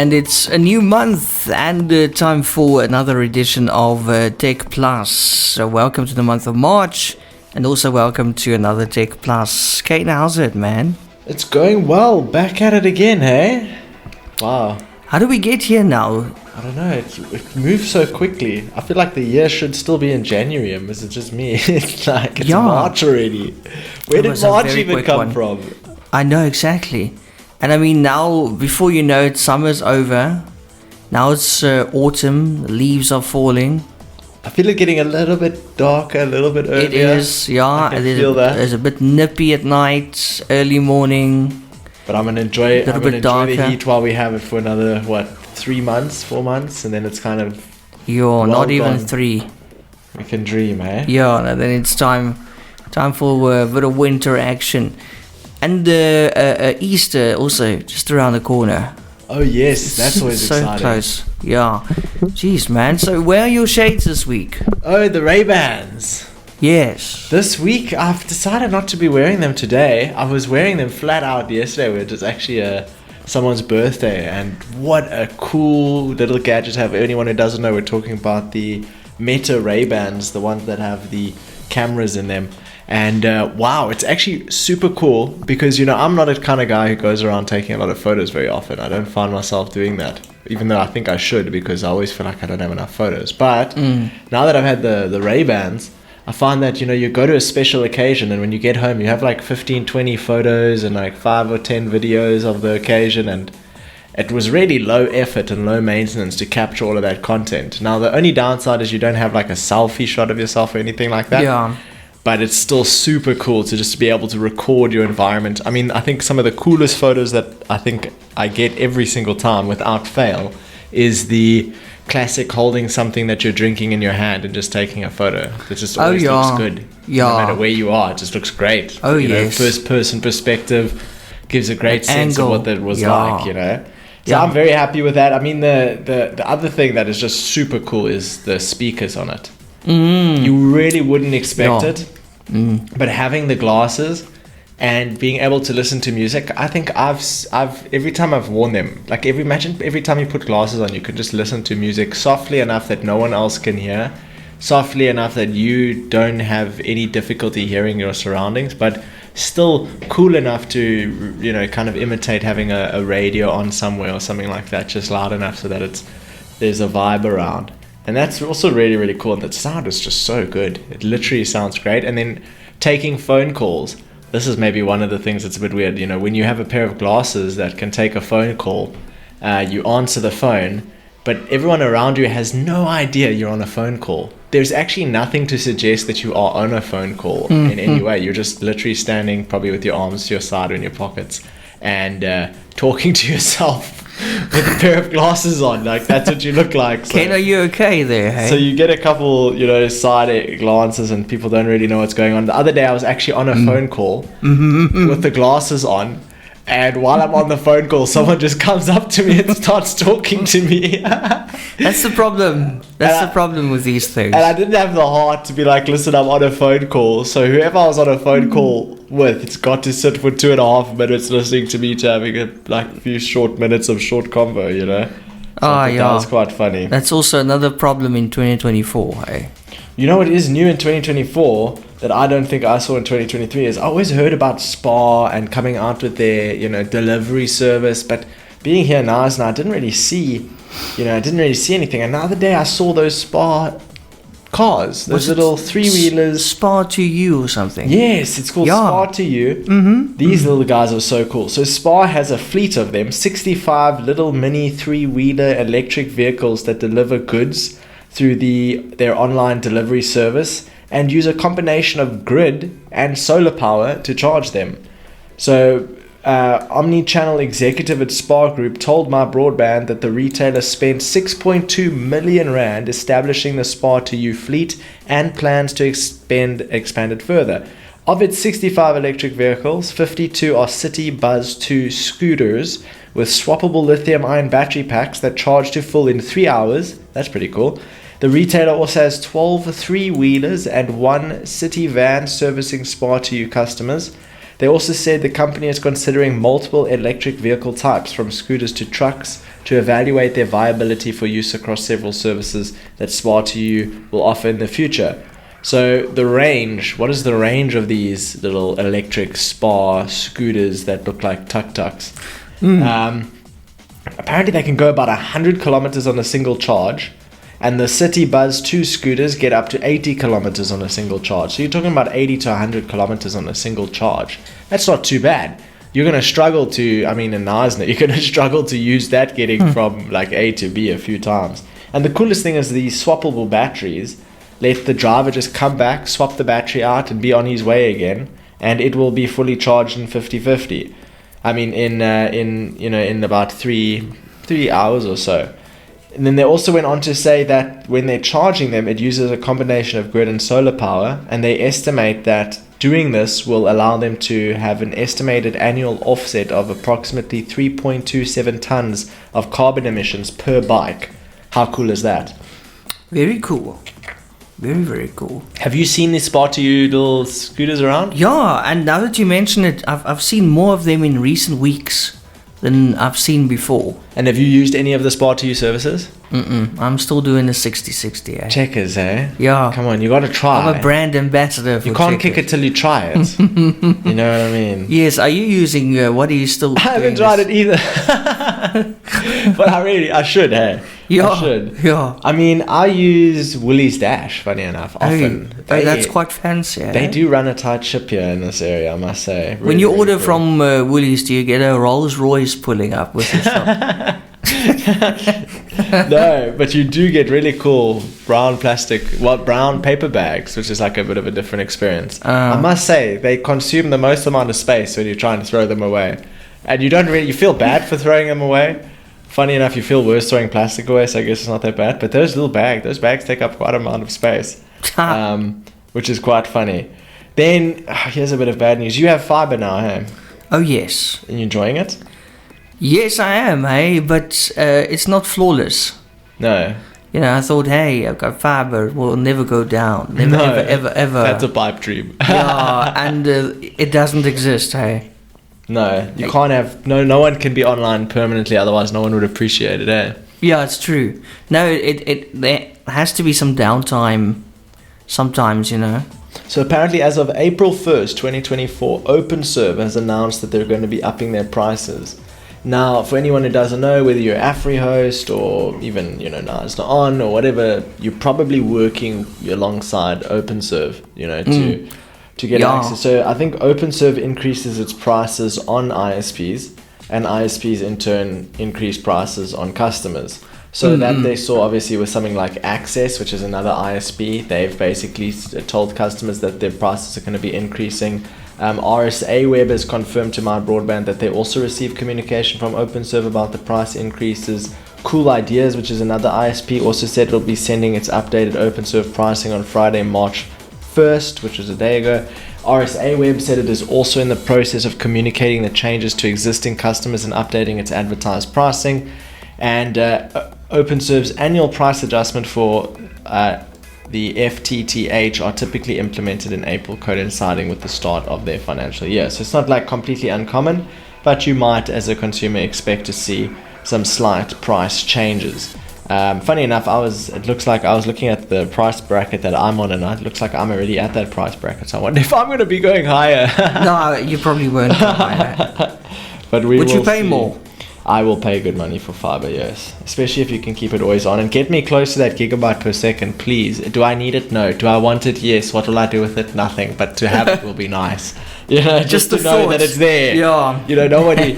And it's a new month and time for another edition of TechPlus. So welcome to the month of March and also welcome to another TechPlus. Kaine, how's it, man? It's going well. Back at it again, hey? Wow. How do we get here now? I don't know. It moves so quickly. I feel like the year should still be in January. Is it just me? It's March already. Where did March even come from? I know, exactly. And I mean, now, before you know it, summer's over. Now it's autumn, leaves are falling. I feel it getting a little bit darker, a little bit earlier. It is, yeah. I can feel that. There's a bit nippy at night, early morning. But I'm going to enjoy the heat while we have it for another, 4 months? And then it's kind of... Not even gone. 3. We can dream, eh? Yeah, and then it's time for a bit of winter action. And Easter also just around the corner. Oh yes, that's always so exciting. So close, yeah. Jeez, man. So where are your shades this week? Oh, the Ray-Bans. Yes. This week, I've decided not to be wearing them today. I was wearing them flat out yesterday, which is actually someone's birthday. And what a cool little gadget to have. Anyone who doesn't know, we're talking about the Meta Ray-Bans, the ones that have the cameras in them. And wow, it's actually super cool because, I'm not a kind of guy who goes around taking a lot of photos very often. I don't find myself doing that, even though I think I should because I always feel like I don't have enough photos. But now that I've had the Ray-Bans, I find that, you go to a special occasion and when you get home, you have like 15, 20 photos and like 5 or 10 videos of the occasion. And it was really low effort and low maintenance to capture all of that content. Now, the only downside is you don't have like a selfie shot of yourself or anything like that. Yeah. But it's still super cool to just be able to record your environment. I mean, I think some of the coolest photos that I think I get every single time without fail is the classic holding something that you're drinking in your hand and just taking a photo. It just always looks good. Yeah. No matter where you are, it just looks great. Oh, yes. First person perspective gives a great sense of what that was like, So Yeah. I'm very happy with that. I mean, the other thing that is just super cool is the speakers on it. You really wouldn't expect it, but having the glasses and being able to listen to music, I think I've every time I've worn them, imagine every time you put glasses on, you can just listen to music softly enough that no one else can hear, softly enough that you don't have any difficulty hearing your surroundings, but still cool enough to kind of imitate having a radio on somewhere or something like that, just loud enough so that there's a vibe around. And that's also really, really cool. And the sound is just so good. It literally sounds great. And then taking phone calls. This is maybe one of the things that's a bit weird. When you have a pair of glasses that can take a phone call, you answer the phone, but everyone around you has no idea you're on a phone call. There's actually nothing to suggest that you are on a phone call in any way. You're just literally standing probably with your arms to your side or in your pockets and talking to yourself with a pair of glasses on. That's what you look like. So. Kaine, are you okay there, hey? So you get a couple, side glances and people don't really know what's going on. The other day I was actually on a phone call with the glasses on. And while I'm on the phone call, someone just comes up to me and starts talking to me. That's the problem. That's the problem with these things. And I didn't have the heart to be like, listen, I'm on a phone call. So whoever I was on a phone call with, it's got to sit for 2.5 minutes listening to me to having a few short minutes of short convo, So that was quite funny. That's also another problem in 2024, hey? You know what is new in 2024 that I don't think I saw in 2023 is I always heard about Spar and coming out with their, delivery service. But being here now, I didn't really see, anything. And the other day I saw those Spar cars, those little 3-wheelers. Spar to you or something? Yes, it's called Spar to you. These little guys are so cool. So Spar has a fleet of them, 65 little mini 3-wheeler electric vehicles that deliver goods through their online delivery service and use a combination of grid and solar power to charge them. So omni-channel executive at Spar Group told My Broadband that the retailer spent 6.2 million rand establishing the Spar to You fleet and plans to expand it further. Of its 65 electric vehicles, 52 are City Buzz 2 scooters with swappable lithium-ion battery packs that charge to full in 3 hours. That's pretty cool. The retailer also has 12 three-wheelers and 1 city van servicing Spar to You customers. They also said the company is considering multiple electric vehicle types, from scooters to trucks, to evaluate their viability for use across several services that Spar2U will offer in the future. So the range, what is the range of these little electric Spar scooters that look like tuk-tuks? Apparently they can go about 100 kilometers on a single charge, and the City Buzz 2 scooters get up to 80 kilometers on a single charge. So you're talking about 80 to 100 kilometers on a single charge. That's not too bad. You're going to struggle to, I mean, in Narsna, you're going to struggle to use that getting from like A to B a few times. And the coolest thing is these swappable batteries let the driver just come back, swap the battery out, and be on his way again, and it will be fully charged in 50-50. I mean, in about three hours or so. And then they also went on to say that when they're charging them, it uses a combination of grid and solar power, and they estimate that doing this will allow them to have an estimated annual offset of approximately 3.27 tons of carbon emissions per bike. How cool is that? Very cool. Very, very cool. Have you seen these Spar2U little scooters around? Yeah, and now that you mention it, I've seen more of them in recent weeks than I've seen before. And have you used any of the Spar2U services? I'm still doing the 60/60, eh? Checkers, eh? Yeah. Come on, you got to try. I'm a brand ambassador for You can't Checkers. kick it till you try it. You know what I mean? Yes, are you using, what are you still I haven't tried it either. But I should, hey? Yeah, I should. yeah. I mean, I use Woolies Dash, funny enough, often. Hey, that's quite fancy, eh? They do run a tight ship here in this area, I must say. Really, when you really order cool. from Woolies, do you get a Rolls Royce pulling up with your shop? No, but you do get really cool brown paper bags, which is like a bit of a different experience. I must say, they consume the most amount of space when you're trying to throw them away. And you feel bad for throwing them away. Funny enough, you feel worse throwing plastic away, so I guess it's not that bad. But those bags take up quite an amount of space, which is quite funny. Then, here's a bit of bad news. You have fiber now, hey? Oh, yes. Are you enjoying it? Yes, I am, hey, but it's not flawless. No. You know, I thought, hey, I've got fiber, it will never go down. Never, No, ever. That's a pipe dream. Yeah, and it doesn't exist, hey. No, you can't have... No one can be online permanently, otherwise no one would appreciate it, eh? Yeah, it's true. No, there has to be some downtime sometimes, you know. So apparently as of April 1st, 2024, OpenServe has announced that they're going to be upping their prices. Now, for anyone who doesn't know, whether you're AfriHost or even, Narsna On or whatever, you're probably working alongside OpenServe, to get access. So I think OpenServe increases its prices on ISPs, and ISPs in turn increase prices on customers. So that they saw obviously with something like Access, which is another ISP, they've basically told customers that their prices are going to be increasing. RSA Web has confirmed to My Broadband that they also received communication from OpenServe about the price increases. Cool Ideas, which is another ISP, also said it'll be sending its updated OpenServe pricing on Friday, March 1st, which was a day ago. RSA Web said it is also in the process of communicating the changes to existing customers and updating its advertised pricing. And OpenServe's annual price adjustment for the FTTH are typically implemented in April, coinciding with the start of their financial year. So it's not like completely uncommon, but you might, as a consumer, expect to see some slight price changes. Funny enough, it looks like I was looking at the price bracket that I'm on, and it looks like I'm already at that price bracket. So I wonder if I'm going to be going higher. No, you probably won't go higher. But would you pay more? I will pay good money for fiber, yes. Especially if you can keep it always on. And get me close to that gigabyte per second, please. Do I need it? No. Do I want it? Yes. What will I do with it? Nothing. But to have it will be nice. Just to know that it's there. Yeah. Nobody,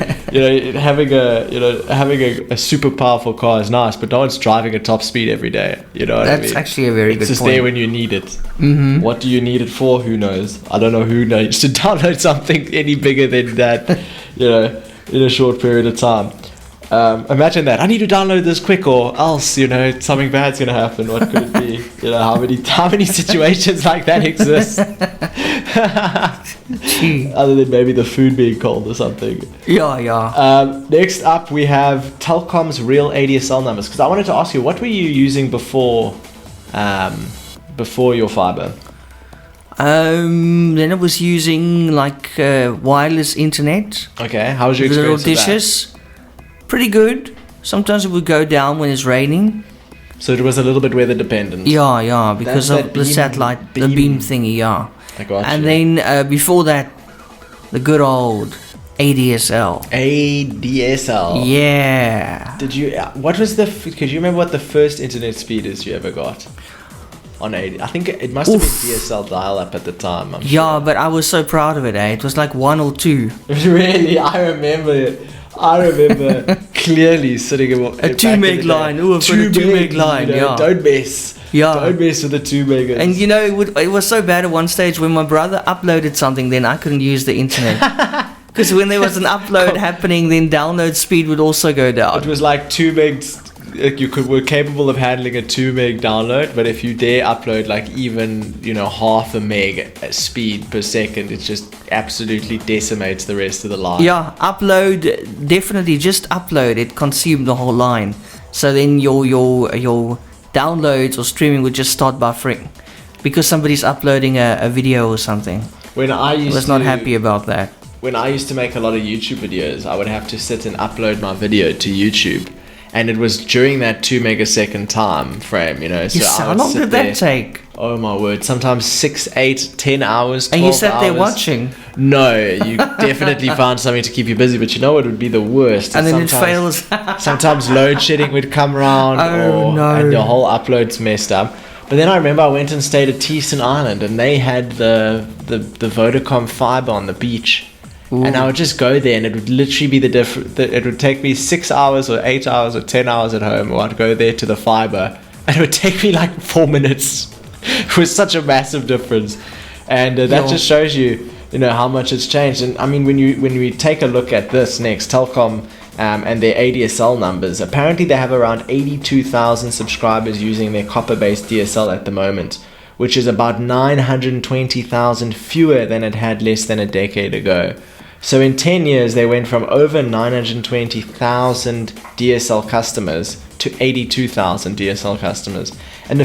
having a super powerful car is nice, but no one's driving at top speed every day. You know what I mean? That's actually a very good point. It's just there when you need it. Mm-hmm. What do you need it for? Who knows? I don't know who knows to download something any bigger than that, in a short period of time. Imagine that. I need to download this quick or else, something bad's going to happen. What could it be? How many situations like that exist? Other than maybe the food being cold or something. Yeah. Next up, we have Telkom's real ADSL numbers. Because I wanted to ask you, what were you using before your fiber? Then I was using wireless internet. Okay, how was your little experience with dishes. Pretty good. Sometimes it would go down when it's raining. So it was a little bit weather dependent. Yeah, because That's of that the beam- satellite, the beam. beam thingy, yeah. I got And you. then before that, the good old ADSL. ADSL. Yeah. Did you? What was the? Could you remember what the first internet speed is you ever got? On AD, I think it must have been DSL dial-up at the time. I'm Yeah, but I was so proud of it, eh? It was like 1 or 2. sure. Really, I remember it. I remember clearly sitting in A 2 meg line. Oh, I've got a 2 meg line, yeah. Don't mess. Yeah. Don't mess with the 2 megas. And you know, it was so bad at one stage when my brother uploaded something, then I couldn't use the internet. Because when there was an upload happening, then download speed would also go down. It was like 2 megs. Were capable of handling a 2 meg download, but if you dare upload like even half a meg speed per second, it just absolutely decimates the rest of the line. Yeah, upload, definitely just upload. It consumed the whole line. So then your downloads or streaming would just start buffering because somebody's uploading a video or something. I was not happy about that. When I used to make a lot of YouTube videos, I would have to sit and upload my video to YouTube. And it was during that 2 megasecond time frame, So Yes, I how would long sit did there. that take? Oh my word! Sometimes 6, 8, 10 hours. 12 And you sat there hours. watching, No, you definitely found something to keep you busy. But you know what would be the worst? and then it Sometimes- fails. Sometimes load shedding would come around, Oh, no. and the whole upload's messed up. But then I remember I went and stayed at Teeson Island, and they had the Vodacom fiber on the beach. Ooh. And I would just go there, and it would literally be it would take me 6 hours or 8 hours or 10 hours at home, or I'd go there to the fiber, and it would take me like 4 minutes. It was such a massive difference, and that just shows you, how much it's changed. And I mean, when we take a look at this next, Telkom and their ADSL numbers, apparently they have around 82,000 subscribers using their copper-based DSL at the moment, which is about 920,000 fewer than it had less than a decade ago. So in 10 years, they went from over 920,000 DSL customers to 82,000 DSL customers. And I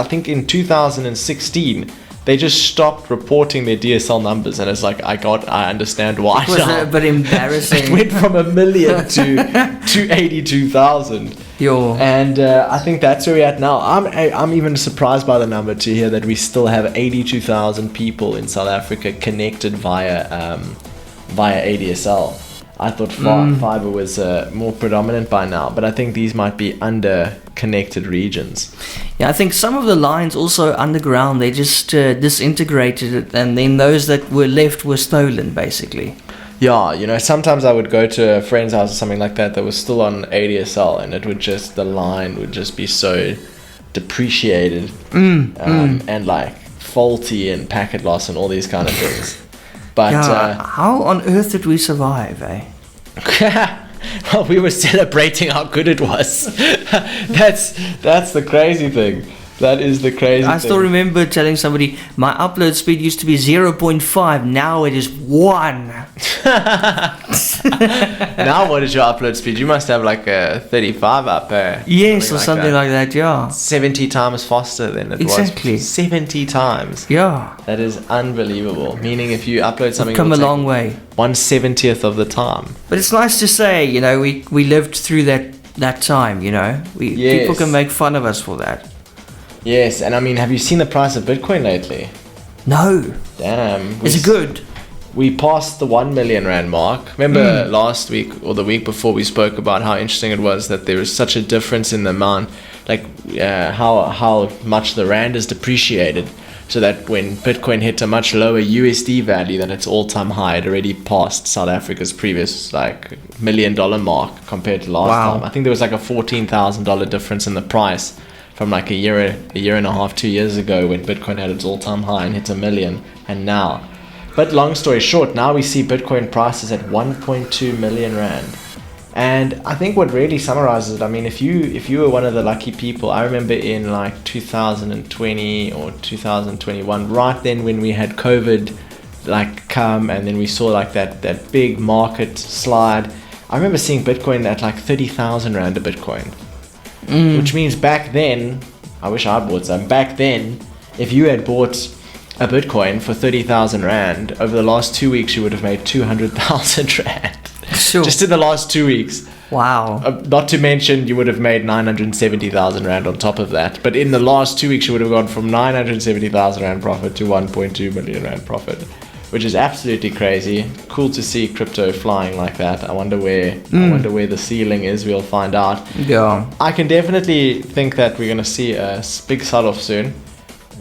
think in 2016, they just stopped reporting their DSL numbers. And it's like, I understand why It was now. a bit embarrassing. It went from 1 million to 82,000. And I think that's where we're at now. I'm even surprised by the number to hear that we still have 82,000 people in South Africa connected via ADSL. I thought fiber was more predominant by now, but I think these might be under-connected regions. Yeah, I think some of the lines also underground, they just disintegrated it, and then those that were left were stolen, basically. Yeah, sometimes I would go to a friend's house or something like that was still on ADSL, and the line would just be so depreciated and like faulty and packet loss and all these kind of things. But how on earth did we survive, eh? well, we were celebrating how good it was. That's the crazy thing. That is the crazy thing. I still remember telling somebody my upload speed used to be 0.5, now it is 1. Now what is your upload speed? You must have like a 35 up. Yes, or something like that, yeah. 70 times faster than it Exactly. was. 70 times. Yeah. That is unbelievable. Meaning if you upload something, We've come a it'll long take way. 1/70th of the time. But it's nice to say, we lived through that time, People can make fun of us for that. Yes, and I mean, have you seen the price of Bitcoin lately? No. Damn. Is it good? We passed the 1 million rand mark. Remember last week or the week before we spoke about how interesting it was that there was such a difference in the amount, like how much the rand is depreciated, so that when Bitcoin hit a much lower USD value than its all-time high, it already passed South Africa's previous like $1 million mark compared to last time. I think there was like a $14,000 difference in the price from like a year and a half, 2 years ago when Bitcoin had its all-time high and hit $1 million, and now. But long story short, now we see Bitcoin prices at 1.2 million rand. And I think what really summarizes it, I mean, if you were one of the lucky people, I remember in like 2020 or 2021, right then when we had COVID like come, and then we saw like that big market slide, I remember seeing Bitcoin at like 30,000 rand a Bitcoin. Which means back then, I wish I bought some, back then, if you had bought a Bitcoin for 30,000 rand, over the last 2 weeks you would have made 200,000 rand. Sure. Just in the last 2 weeks. Wow. Not to mention, you would have made 970,000 Rand on top of that. But in the last 2 weeks, you would have gone from 970,000 Rand profit to 1.2 million Rand profit, which is absolutely crazy. Cool to see crypto flying like that. I wonder where the ceiling is. We'll find out. Yeah. I can definitely think that we're going to see a big sell-off soon.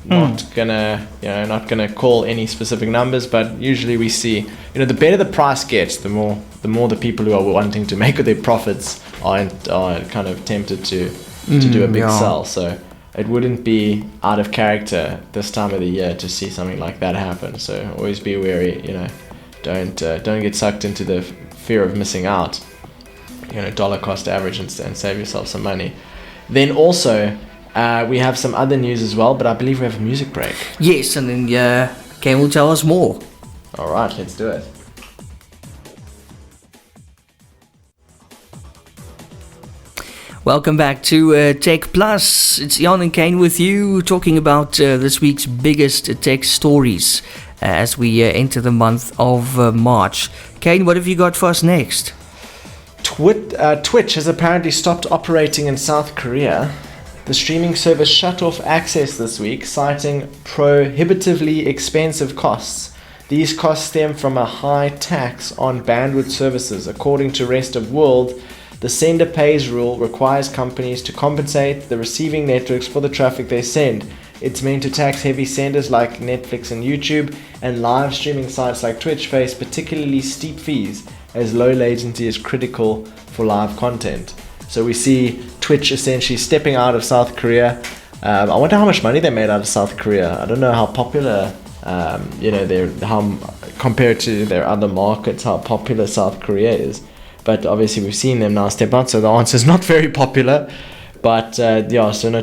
Not gonna call any specific numbers, but usually we see, the better the price gets, the more the people who are wanting to make their profits are kind of tempted to do a big sell. So it wouldn't be out of character this time of the year to see something like that happen. So always be wary. Don't get sucked into the fear of missing out. Dollar cost average and save yourself some money. Then also. We have some other news as well, but I believe we have a music break. Yes, and then Kaine will tell us more. All right, let's do it. Welcome back to TechPlus. It's Eon and Kaine with you, talking about this week's biggest tech stories as we enter the month of March. Kaine, what have you got for us next? Twitch has apparently stopped operating in South Korea. The streaming service shut off access this week, citing prohibitively expensive costs. These costs stem from a high tax on bandwidth services. According to Rest of World, the sender pays rule requires companies to compensate the receiving networks for the traffic they send. It's meant to tax heavy senders like Netflix and YouTube, and live streaming sites like Twitch face particularly steep fees, as low latency is critical for live content. So we see Twitch essentially stepping out of South Korea. I wonder how much money they made out of South Korea. I don't know how popular, compared to their other markets, how popular South Korea is. But obviously we've seen them now step out, so the answer is not very popular. But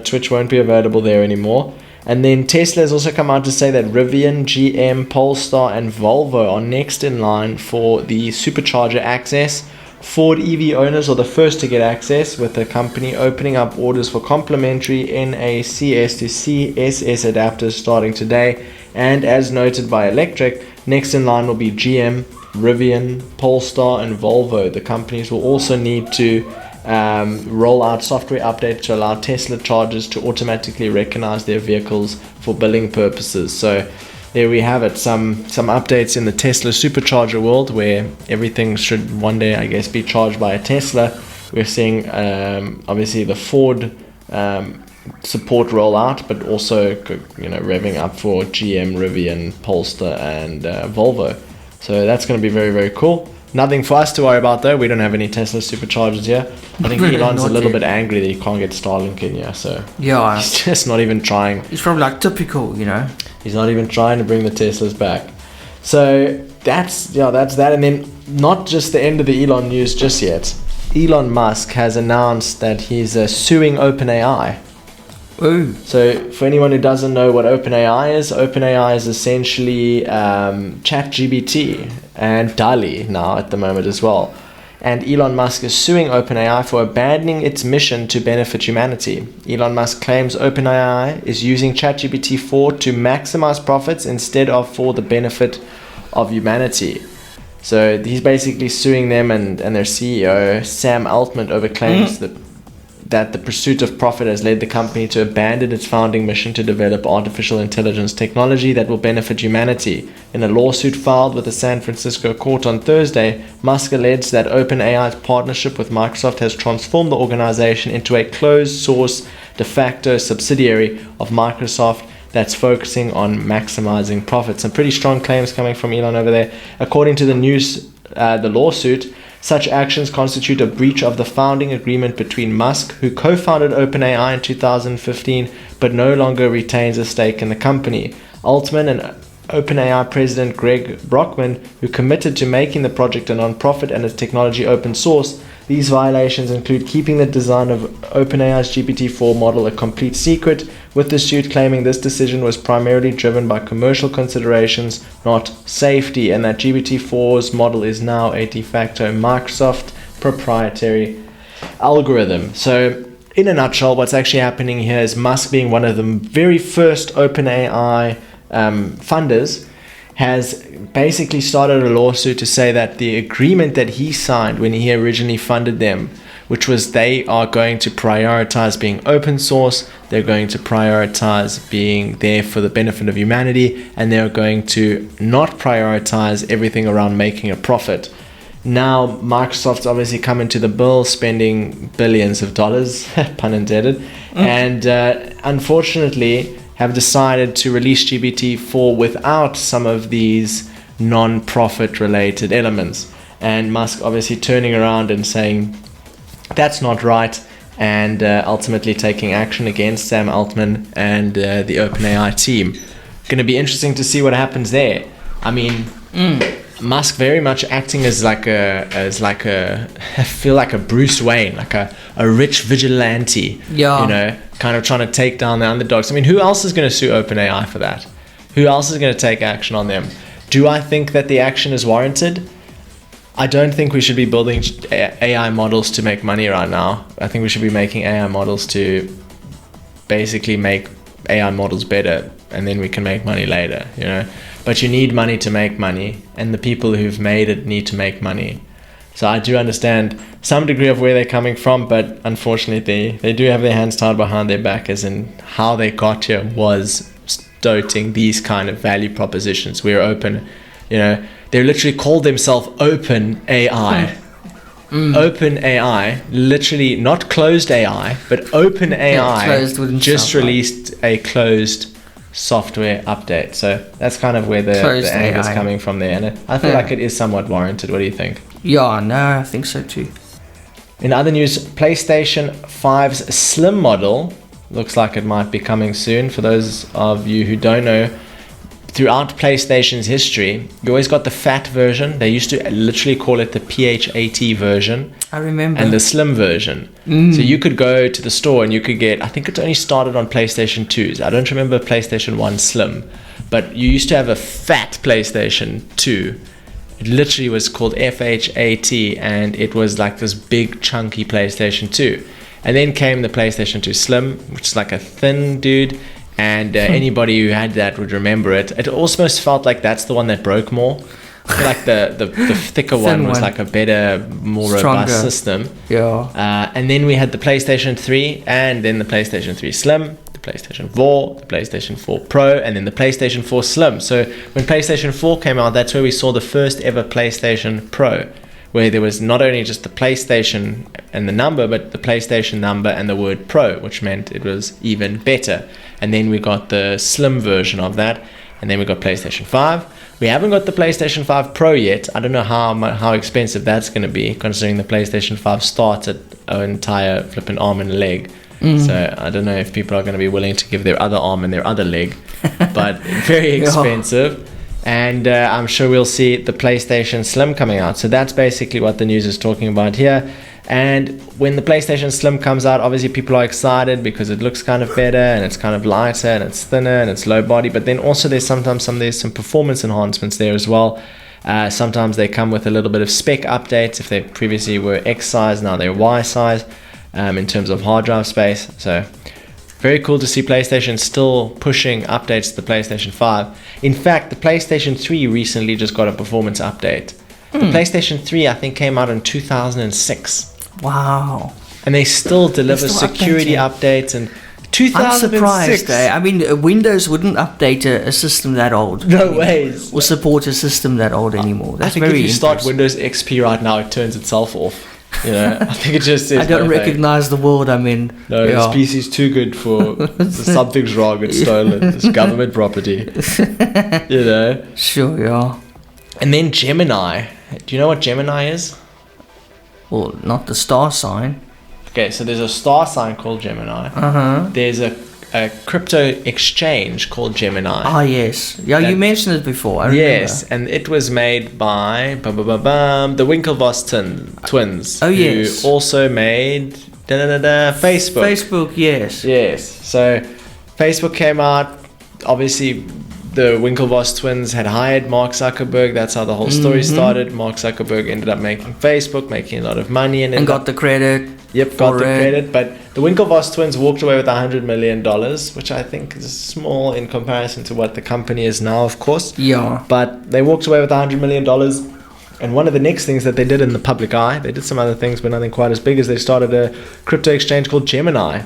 Twitch won't be available there anymore. And then Tesla has also come out to say that Rivian, GM, Polestar, and Volvo are next in line for the supercharger access. Ford EV owners are the first to get access, with the company opening up orders for complementary NACS to CSS adapters starting today. And as noted by Electric, next in line will be GM, Rivian, Polestar, and Volvo. The companies will also need to roll out software updates to allow Tesla chargers to automatically recognize their vehicles for billing purposes. So there we have it, some updates in the Tesla supercharger world, where everything should one day, I guess, be charged by a Tesla. We're seeing obviously the Ford support rollout, but also revving up for GM, Rivian, Polestar, and Volvo. So that's going to be very, very cool. Nothing for us to worry about though. We don't have any Tesla superchargers here. I think Elon's a little bit angry that he can't get Starlink in here, so yeah, he's just not even trying. He's probably like typical, He's not even trying to bring the Teslas back. So that's that. And then not just the end of the Elon news just yet. Elon Musk has announced that he's suing OpenAI. Ooh. So for anyone who doesn't know what OpenAI is essentially ChatGPT and DALL-E now at the moment as well. And Elon Musk is suing OpenAI for abandoning its mission to benefit humanity. Elon Musk claims OpenAI is using ChatGPT 4 to maximize profits instead of for the benefit of humanity. So he's basically suing them and their CEO, Sam Altman, over claims that the pursuit of profit has led the company to abandon its founding mission to develop artificial intelligence technology that will benefit humanity. In a lawsuit filed with the San Francisco court on Thursday, Musk alleged that OpenAI's partnership with Microsoft has transformed the organization into a closed-source de facto subsidiary of Microsoft that's focusing on maximizing profits. Some pretty strong claims coming from Elon over there. According to the lawsuit, such actions constitute a breach of the founding agreement between Musk, who co-founded OpenAI in 2015, but no longer retains a stake in the company. Altman and OpenAI president Greg Brockman, who committed to making the project a non-profit and its technology open source. These violations include keeping the design of OpenAI's GPT-4 model a complete secret, with the suit claiming this decision was primarily driven by commercial considerations, not safety, and that GPT-4's model is now a de facto Microsoft proprietary algorithm. So, in a nutshell, what's actually happening here is Musk, being one of the very first OpenAI funders, has basically started a lawsuit to say that the agreement that he signed when he originally funded them, which was they are going to prioritize being open source, they're going to prioritize being there for the benefit of humanity, and they're going to not prioritize everything around making a profit. Now, Microsoft's obviously come into the bill, spending billions of dollars, pun intended, and unfortunately have decided to release GPT-4 without some of these non-profit related elements. And Musk obviously turning around and saying that's not right, and ultimately taking action against Sam Altman and the OpenAI team. Going to be interesting to see what happens there. I mean, Musk very much acting as like a I feel like a Bruce Wayne, like a rich vigilante. Yeah. You know, kind of trying to take down the underdogs. I mean, who else is going to sue OpenAI for that? Who else is going to take action on them? Do I think that the action is warranted? I don't think we should be building AI models to make money right now. I think we should be making AI models to basically make AI models better, and then we can make money later, you know. But you need money to make money, and the people who've made it need to make money. So I do understand some degree of where they're coming from, but unfortunately they do have their hands tied behind their back, as in how they got here was stoting these kind of value propositions. We're open, you know. They literally called themselves Open AI. Open AI, literally not closed AI, but Open AI just released a closed software update. So that's kind of where the anger is coming from there. And I feel like it is somewhat warranted. What do you think? Yeah, no, I think so too. In other news, PlayStation 5's Slim model looks like it might be coming soon. For those of you who don't know, throughout PlayStation's history, you always got the fat version. They used to literally call it the PHAT version. I remember. And the slim version. So you could go to the store and you could get, I think it only started on PlayStation 2s. I don't remember PlayStation 1 Slim. But you used to have a fat PlayStation 2. It literally was called FHAT, and it was like this big chunky PlayStation 2. And then came the PlayStation 2 Slim, which is like a thin dude. And anybody who had that would remember it. It almost felt like that's the one that broke more. I feel like the thicker one was like a better, more robust system. Yeah. And then we had the PlayStation 3, and then the PlayStation 3 Slim, the PlayStation 4, the PlayStation 4 Pro, and then the PlayStation 4 Slim. So when PlayStation 4 came out, that's where we saw the first ever PlayStation Pro, where there was not only just the PlayStation and the number, but the PlayStation number and the word Pro, which meant it was even better. And then we got the slim version of that, and then we got PlayStation 5. We haven't got the PlayStation 5 Pro yet. I don't know how expensive that's going to be, considering the PlayStation 5 starts at an entire flipping arm and leg. So I don't know if people are going to be willing to give their other arm and their other leg, but very expensive. And I'm sure we'll see the PlayStation Slim coming out. So that's basically what the news is talking about here. And when the PlayStation Slim comes out, obviously people are excited because it looks kind of better, and it's kind of lighter, and it's thinner, and it's low body. But then also there's some performance enhancements there as well. Sometimes they come with a little bit of spec updates. If they previously were X size, now they're Y size in terms of hard drive space. So very cool to see PlayStation still pushing updates to the PlayStation 5. In fact, the PlayStation 3 recently just got a performance update. The PlayStation 3, I think, came out in 2006. Wow. And they still deliver security updates and 2006. I'm surprised, I mean, Windows wouldn't update a system that old. No ways. Or support a system that old anymore. That's I think if you start Windows XP right now, it turns itself off. You know, I think it just says I don't recognize the world I'm in. No, this PC's too good for something's wrong, it's stolen. It's government property. You know? Sure, yeah. And then Gemini. Do you know what Gemini is? Well, not the star sign. Okay, so there's a star sign called Gemini. There's a crypto exchange called Gemini. Ah, yes. Yeah, you mentioned it before. I remember. Yes, and it was made by the Winklevoss twins. Oh, yes. Who also made Facebook. Facebook, yes. Yes. So Facebook came out. Obviously, the Winklevoss twins had hired Mark Zuckerberg. That's how the whole story started. Mark Zuckerberg ended up making Facebook, making a lot of money, and got the credit. Yep, got the credit. But the Winklevoss twins walked away with $100 million, which I think is small in comparison to what the company is now, of course. Yeah. But they walked away with $100 million. And one of the next things that they did in the public eye, they did some other things, but nothing quite as big, as they started a crypto exchange called Gemini.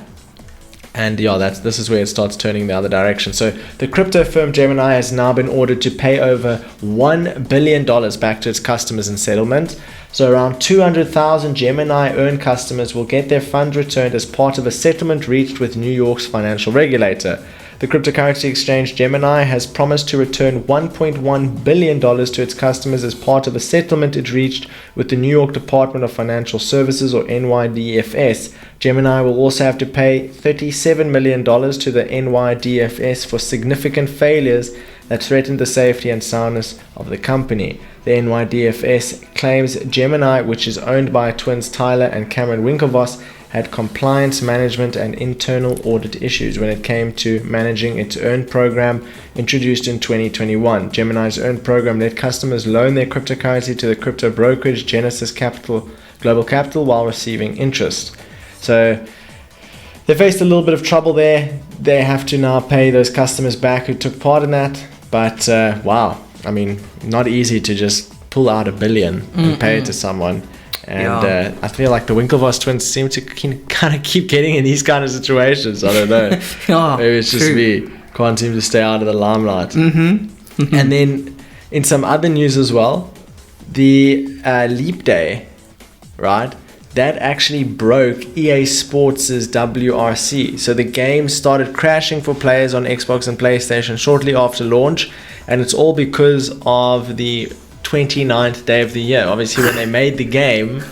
And yeah, this is where it starts turning the other direction. So the crypto firm Gemini has now been ordered to pay over $1 billion back to its customers in settlement. So around 200,000 Gemini earned customers will get their funds returned as part of a settlement reached with New York's financial regulator. The cryptocurrency exchange Gemini has promised to return $1.1 billion to its customers as part of a settlement it reached with the New York Department of Financial Services, or NYDFS. Gemini will also have to pay $37 million to the NYDFS for significant failures that threatened the safety and soundness of the company. The NYDFS claims Gemini, which is owned by twins Tyler and Cameron Winklevoss, had compliance management and internal audit issues when it came to managing its Earn program introduced in 2021. Gemini's Earn program let customers loan their cryptocurrency to the crypto brokerage Genesis Global Capital while receiving interest. So they faced a little bit of trouble there. They have to now pay those customers back who took part in that. But wow, I mean, not easy to just pull out $1 billion and pay it to someone. And I feel like the Winklevoss twins seem to kind of keep getting in these kind of situations. I don't know. Maybe it's just me. Can't seem to stay out of the limelight. And then in some other news as well, the Leap Day, right? That actually broke EA Sports' WRC. So the game started crashing for players on Xbox and PlayStation shortly after launch. And it's all because of the 29th day of the year. Obviously, when they made the game,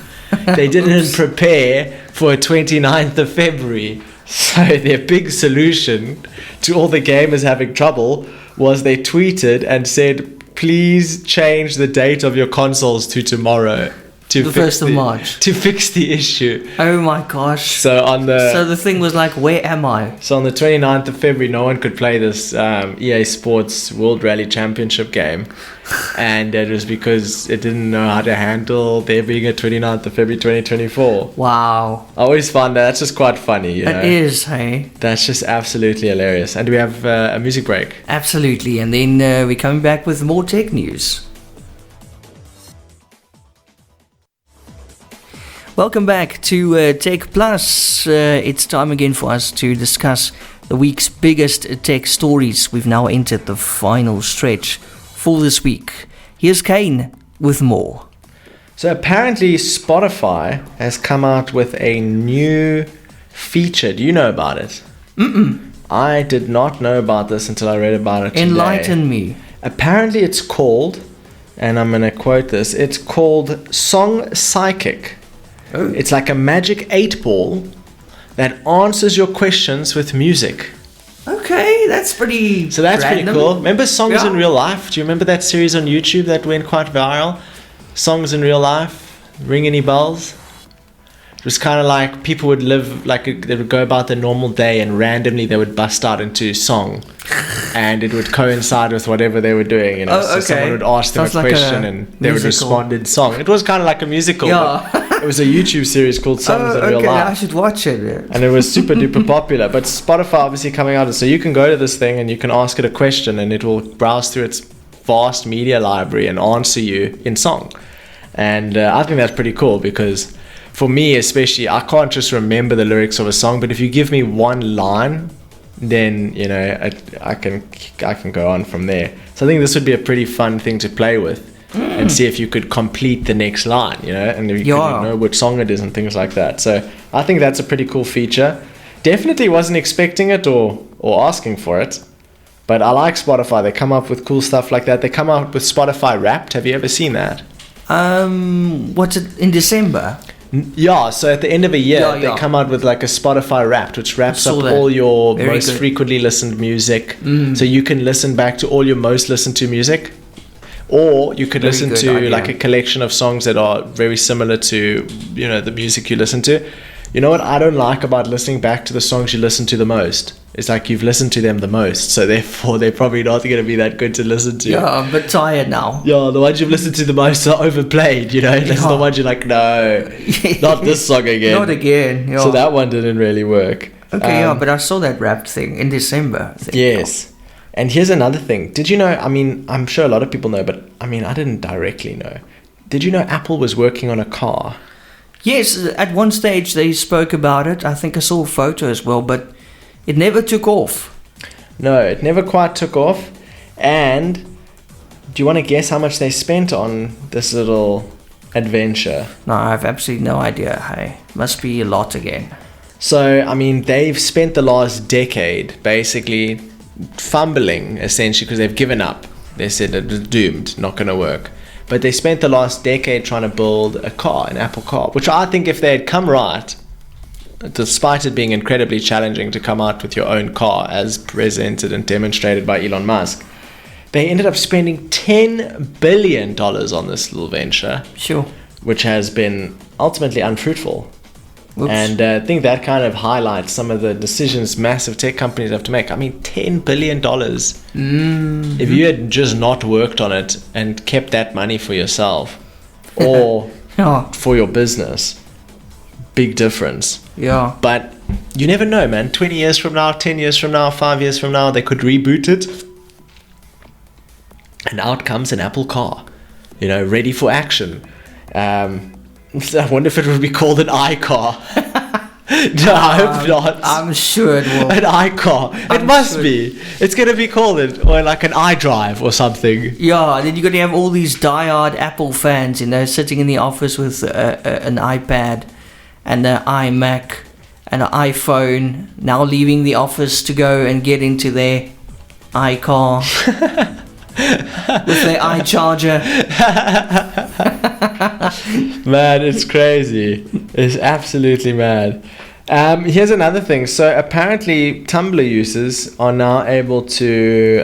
they didn't prepare for 29th of February. So their big solution to all the gamers having trouble was they tweeted and said, please change the date of your consoles to tomorrow. To the 1st of March. To fix the issue. Oh my gosh. So the thing was like, where am I? So on the 29th of February, no one could play this EA Sports World Rally Championship game. And it was because it didn't know how to handle there being a 29th of February 2024. Wow. I always find that's just quite funny. It is, hey? That's just absolutely hilarious. And do we have a music break? Absolutely. And then we're coming back with more tech news. Welcome back to TechPlus. It's time again for us to discuss the week's biggest tech stories. We've now entered the final stretch for this week. Here's Kaine with more. So apparently Spotify has come out with a new feature. Do you know about it? I did not know about this until I read about it today. Enlighten me. Apparently it's called, and I'm going to quote this, it's called Song Psychic. Oh. It's like a magic 8-ball that answers your questions with music. Okay, that's pretty. So that's random. pretty cool. Remember Songs in Real Life? Do you remember that series on YouTube that went quite viral? Songs in Real Life? Ring any bells? It was kind of like people would live like they would go about their normal day and randomly they would bust out into song, and it would coincide with whatever they were doing. You know, so someone would ask them a question and they would respond in song. It was kind of like a musical. Yeah. It was a YouTube series called Songs in Real Life. I should watch it. And it was super duper popular. But Spotify obviously coming out, so you can go to this thing and you can ask it a question and it will browse through its vast media library and answer you in song. And I think that's pretty cool because for me especially, I can't just remember the lyrics of a song, but if you give me one line, then you know I can go on from there. So I think this would be a pretty fun thing to play with. And see if you could complete the next line, you know, and if you could know which song it is and things like that. So I think that's a pretty cool feature. Definitely wasn't expecting it or asking for it, but I like Spotify. They come up with cool stuff like that. They come out with Spotify Wrapped. Have you ever seen that? What's it in December? Yeah, so at the end of a year, they come out with like a Spotify Wrapped, which wraps up all your most frequently listened music. So you can listen back to all your most listened to music. Or you could listen to like a collection of songs that are very similar to, you know, the music you listen to. You know what I don't like about listening back to the songs you listen to the most It's like you've listened to them the most, so therefore they're probably not going to be that good to listen to. Yeah, I'm a bit tired now. Yeah, the ones you've listened to the most are overplayed, you know? That's the ones you're like, no, not this song again. Not again, yeah. So that one didn't really work. Okay, but I saw that Wrapped thing in December. I think. Yes. And here's another thing. Did you know, I mean, I'm sure a lot of people know, but I mean, I didn't directly know. Did you know Apple was working on a car? Yes, at one stage they spoke about it. I think I saw a photo as well, but it never took off. No, it never quite took off. And do you want to guess how much they spent on this little adventure? No, I have absolutely no idea. Hey, must be a lot again. So, I mean, they've spent the last decade basically fumbling, essentially, because they've given up. They said it was doomed, not going to work. But they spent the last decade trying to build a car, an Apple car, which I think if they had come right, despite it being incredibly challenging to come out with your own car as presented and demonstrated by Elon Musk, they ended up spending $10 billion on this little venture. Sure. Which has been ultimately unfruitful. Oops. And I think that kind of highlights some of the decisions massive tech companies have to make. I mean, $10 billion. Mm-hmm. If you had just not worked on it and kept that money for yourself or for your business, big difference. Yeah. But you never know, man. 20 years from now, 10 years from now, 5 years from now, they could reboot it. And out comes an Apple car, you know, ready for action. I wonder if it would be called an iCar. No, I hope not. I'm sure it will. An iCar. It must be. It's going to be called it, or like an iDrive or something. Yeah, then you're going to have all these diehard Apple fans, you know, sitting in the office with an iPad and an iMac and an iPhone, now leaving the office to go and get into their iCar with their iCharger. Man, it's crazy. It's absolutely mad. Here's another thing. So apparently Tumblr users are now able to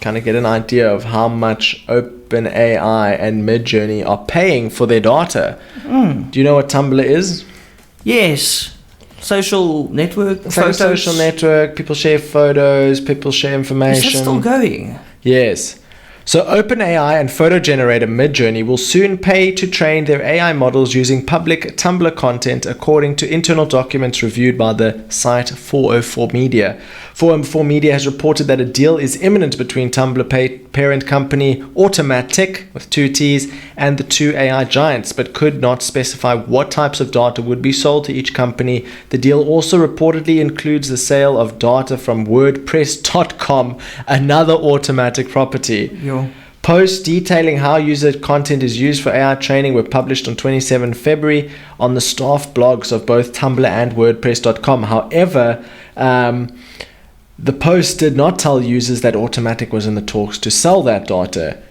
kind of get an idea of how much OpenAI and Midjourney are paying for their data. Do you know what Tumblr is? Yes. Social network. It's like a social network. People share photos. People share information. Is that still going? Yes. So OpenAI and photo generator Midjourney will soon pay to train their AI models using public Tumblr content, according to internal documents reviewed by the site 404 Media. 404 Media has reported that a deal is imminent between Tumblr parent company Automatic, with 2 T's, and the 2 AI giants, but could not specify what types of data would be sold to each company. The deal also reportedly includes the sale of data from WordPress.com, another Automatic property. Posts detailing how user content is used for AI training were published on 27 February on the staff blogs of both Tumblr and WordPress.com. However, the post did not tell users that Automatic was in the talks to sell that data.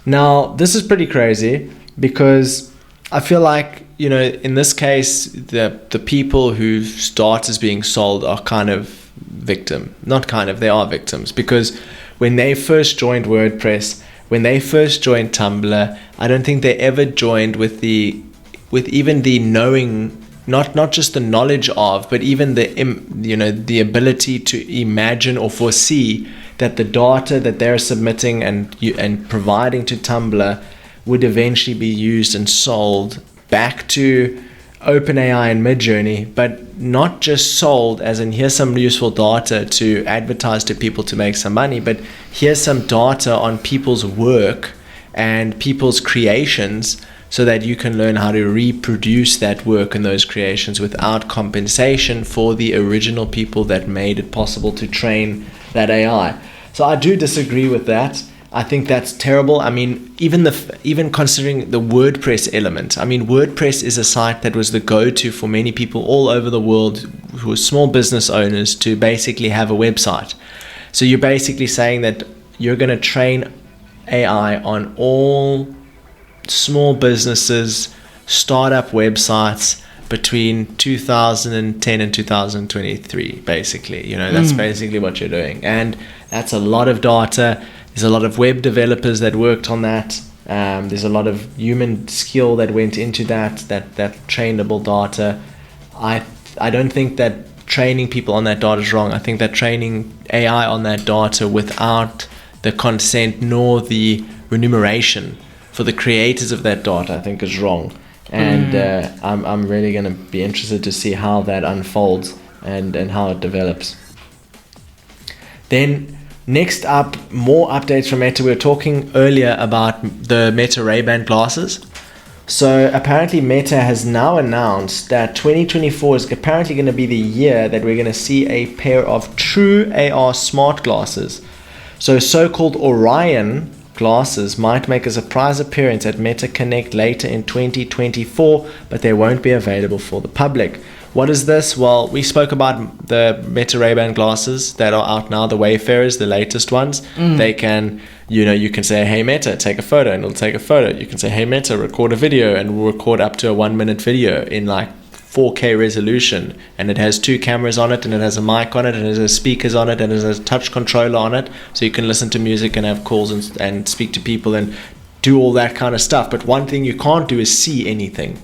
Now, this is pretty crazy because I feel like, you know, in this case, the people whose data is being sold are kind of victim. Not kind of, they are victims, because when they first joined WordPress, when they first joined Tumblr, I don't think they ever joined with even the knowing, not just the knowledge of, but even the ability to imagine or foresee that the data that they're submitting and providing to Tumblr would eventually be used and sold back to OpenAI and Midjourney, but not just sold as in here's some useful data to advertise to people to make some money, but here's some data on people's work and people's creations so that you can learn how to reproduce that work and those creations without compensation for the original people that made it possible to train that AI. So I do disagree with that. I think that's terrible. I mean, even considering the WordPress element. I mean, WordPress is a site that was the go-to for many people all over the world who are small business owners to basically have a website. So you're basically saying that you're going to train AI on all small businesses, startup websites between 2010 and 2023, basically. You know, that's basically what you're doing. And that's a lot of data. There's a lot of web developers that worked on that. There's a lot of human skill that went into that trainable data. I don't think that training people on that data is wrong. I think that training AI on that data without the consent nor the remuneration for the creators of that data, I think is wrong. And I'm really going to be interested to see how that unfolds and how it develops. Then next up, more updates from Meta. We were talking earlier about the Meta Ray-Ban glasses. So apparently Meta has now announced that 2024 is apparently going to be the year that we're going to see a pair of true AR smart glasses. So so-called Orion glasses might make a surprise appearance at Meta Connect later in 2024, but they won't be available for the public. What is this? Well, we spoke about the Meta Ray-Ban glasses that are out now, the Wayfarers, the latest ones. They can, you can say, hey Meta, take a photo, and it'll take a photo. You can say, hey Meta, record a video, and we'll record up to a 1-minute video in like 4K resolution, and it has 2 cameras on it, and it has a mic on it, and it has speakers on it, and it has a touch controller on it, so you can listen to music and have calls and speak to people and do all that kind of stuff. But one thing you can't do is see anything.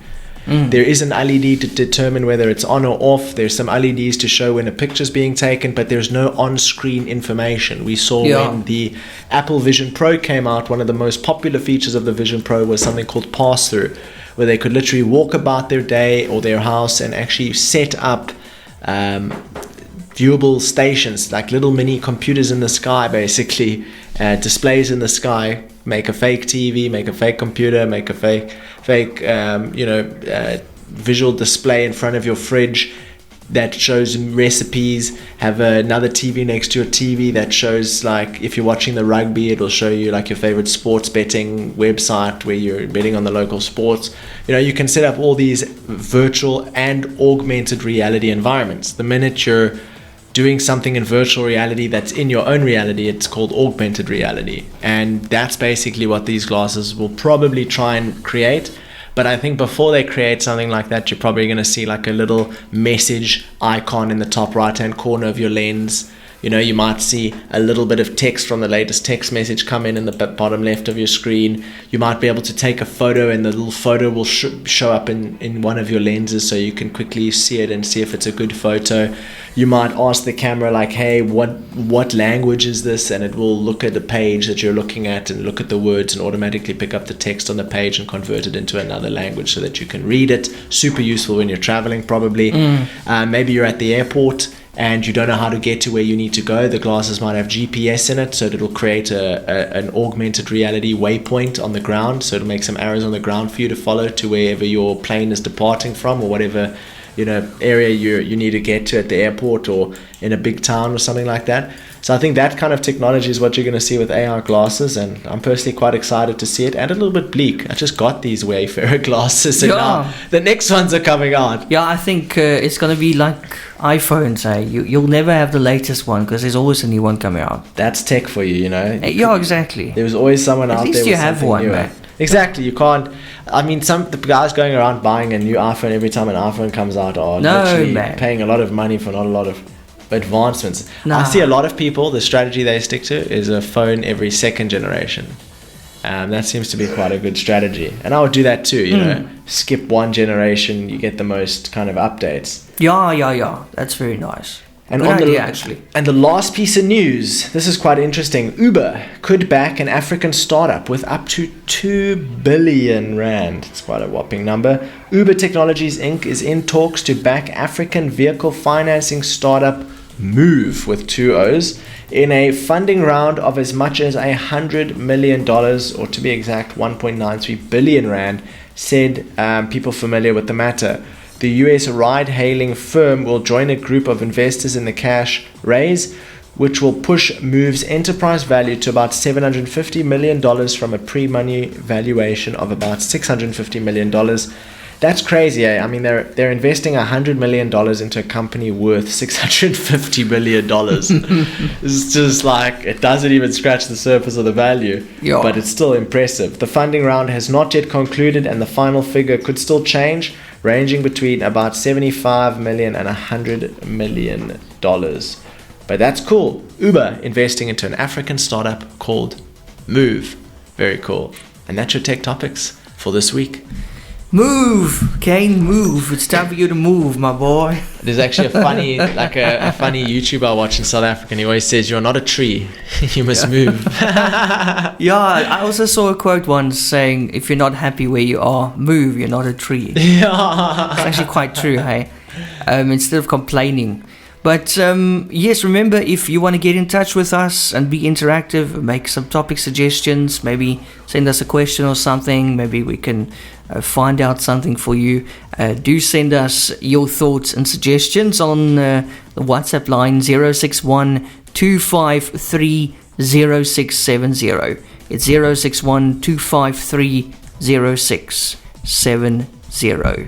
There is an LED to determine whether it's on or off. There's some LEDs to show when a picture's being taken, but there's no on-screen information. We saw when the Apple Vision Pro came out, one of the most popular features of the Vision Pro was something called pass-through, where they could literally walk about their day or their house and actually set up viewable stations, like little mini computers in the sky, basically, displays in the sky. Make a fake TV, make a fake computer, make a fake visual display in front of your fridge that shows recipes. Have another TV next to your TV that shows, like, if you're watching the rugby, it will show you like your favorite sports betting website where you're betting on the local sports. You can set up all these virtual and augmented reality environments. The minute you're doing something in virtual reality that's in your own reality, it's called augmented reality. And that's basically what these glasses will probably try and create. But I think before they create something like that, you're probably going to see like a little message icon in the top right hand corner of your lens. You might see a little bit of text from the latest text message come in the bottom left of your screen. You might be able to take a photo, and the little photo will show up in one of your lenses, so you can quickly see it and see if it's a good photo. You might ask the camera, like, hey, what language is this? And it will look at the page that you're looking at and look at the words and automatically pick up the text on the page and convert it into another language so that you can read it. Super useful when you're traveling, probably. Maybe you're at the airport and you don't know how to get to where you need to go. The glasses might have GPS in it, so it'll create an augmented reality waypoint on the ground. So it'll make some arrows on the ground for you to follow to wherever your plane is departing from, or whatever area you need to get to at the airport or in a big town or something like that. So I think that kind of technology is what you're going to see with AR glasses, and I'm personally quite excited to see it, and a little bit bleak. I just got these Wayfarer glasses, and now the next ones are coming out. Yeah, I think it's going to be like iPhones, eh? You'll never have the latest one because there's always a new one coming out. That's tech for you, Yeah, exactly. There's always someone out there with something new. At least you have one, man. Exactly, you can't. I mean, the guys going around buying a new iPhone every time an iPhone comes out are literally paying a lot of money for not a lot of advancements. I see a lot of people, the strategy they stick to is a phone every second generation. That seems to be quite a good strategy. And I would do that too, skip one generation, you get the most kind of updates. Yeah. That's very nice. And good idea, actually. And the last piece of news, this is quite interesting. Uber could back an African startup with up to 2 billion rand. It's quite a whopping number. Uber Technologies Inc. is in talks to back African vehicle financing startup Move with 2 O's in a funding round of as much as $100 million, or to be exact, 1.93 billion rand, said people familiar with the matter. The US ride-hailing firm will join a group of investors in the cash raise, which will push Move's enterprise value to about $750 million from a pre-money valuation of about $650 million. That's crazy, eh? I mean, they're investing $100 million into a company worth $650 million. It's just like, it doesn't even scratch the surface of the value, but it's still impressive. The funding round has not yet concluded, and the final figure could still change, ranging between about $75 million and $100 million. But that's cool. Uber investing into an African startup called Move. Very cool. And that's your tech topics for this week. Move, Kaine, move. It's time for you to move, my boy. There's actually a funny, a funny YouTuber I watch in South Africa, and he always says, "You're not a tree, you must move." Yeah, I also saw a quote once saying, "If you're not happy where you are, move. You're not a tree." Yeah. It's actually quite true, hey? Instead of complaining. But yes, remember, if you want to get in touch with us and be interactive, make some topic suggestions, maybe send us a question or something, maybe we can find out something for you. Do send us your thoughts and suggestions on the WhatsApp line 061 253 0670. It's 061 253 0670.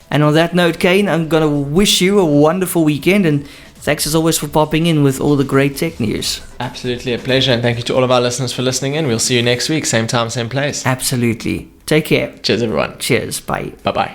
And on that note, Kaine, I'm going to wish you a wonderful weekend, and thanks as always for popping in with all the great tech news. Absolutely a pleasure, and thank you to all of our listeners for listening in. We'll see you next week, same time, same place. Absolutely. Take care. Cheers, everyone. Cheers. Bye. Bye-bye.